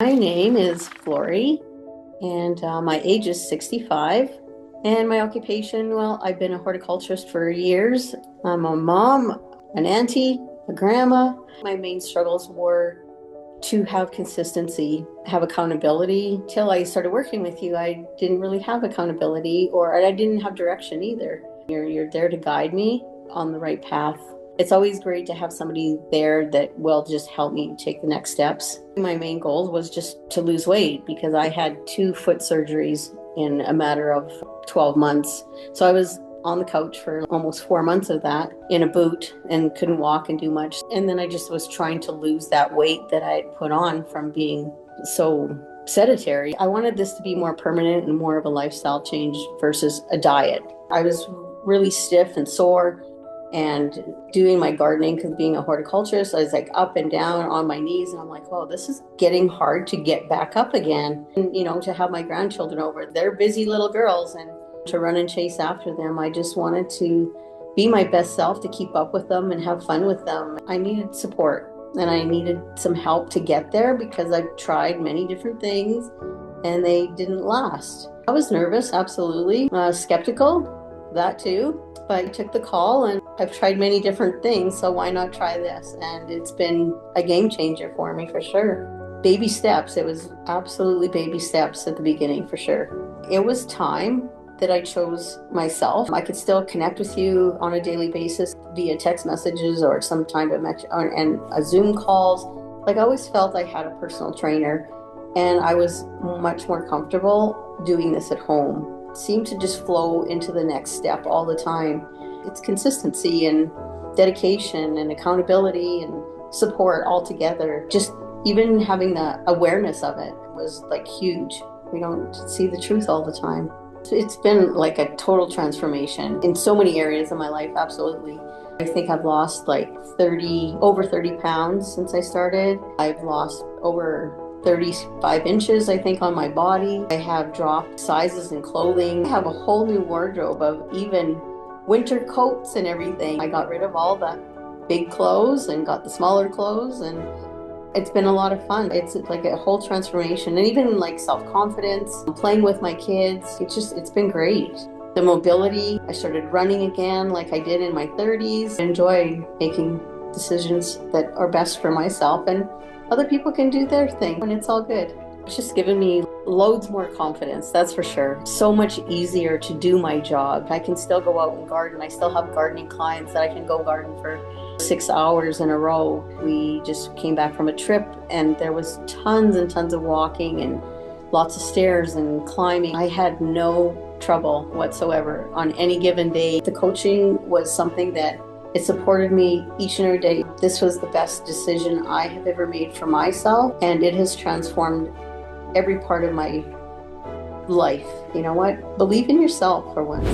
My name is Flory, and my age is 65. And my occupation, well, I've been a horticulturist for years. I'm a mom, an auntie, a grandma. My main struggles were to have consistency, have accountability. Till I started working with you, I didn't really have accountability, or I didn't have direction either. You're there to guide me on the right path. It's always great to have somebody there that will just help me take the next steps. My main goal was just to lose weight because I had 2 foot surgeries in a matter of 12 months. So I was on the couch for almost 4 months of that in a boot and couldn't walk and do much. And then I just was trying to lose that weight that I had put on from being so sedentary. I wanted this to be more permanent and more of a lifestyle change versus a diet. I was really stiff and sore and doing my gardening, because being a horticulturist, I was like up and down on my knees, and I'm like, oh, this is getting hard to get back up again. And to have my grandchildren over, they're busy little girls, and to run and chase after them, I just wanted to be my best self, to keep up with them and have fun with them. I needed support and I needed some help to get there, because I've tried many different things and they didn't last. I was nervous, absolutely, skeptical, that too. But I took the call, and I've tried many different things, so why not try this? And it's been a game changer for me, for sure. Baby steps. It was absolutely baby steps at the beginning, for sure. It was time that I chose myself. I could still connect with you on a daily basis via text messages or sometime and a Zoom calls. Like, I always felt I had a personal trainer, and I was much more comfortable doing this at home. Seem to just flow into the next step all the time. It's consistency and dedication and accountability and support all together. Just even having the awareness of it was like huge. We don't see the truth all the time. It's been like a total transformation in so many areas of my life, absolutely. I think I've lost like over 30 pounds since I started. I've lost over 35 inches, I think, on my body. I have dropped sizes in clothing. I have a whole new wardrobe of even winter coats and everything. I got rid of all the big clothes and got the smaller clothes, and it's been a lot of fun. It's like a whole transformation, and even like self-confidence, playing with my kids. It's been great. The mobility, I started running again like I did in my 30s. I enjoy making decisions that are best for myself, and other people can do their thing, and it's all good. It's just given me loads more confidence, that's for sure. So much easier to do my job. I can still go out and garden. I still have gardening clients that I can go garden for 6 hours in a row. We just came back from a trip, and there was tons and tons of walking and lots of stairs and climbing. I had no trouble whatsoever on any given day. The coaching was something that it supported me each and every day. This was the best decision I have ever made for myself, and it has transformed every part of my life. You know what? Believe in yourself for once.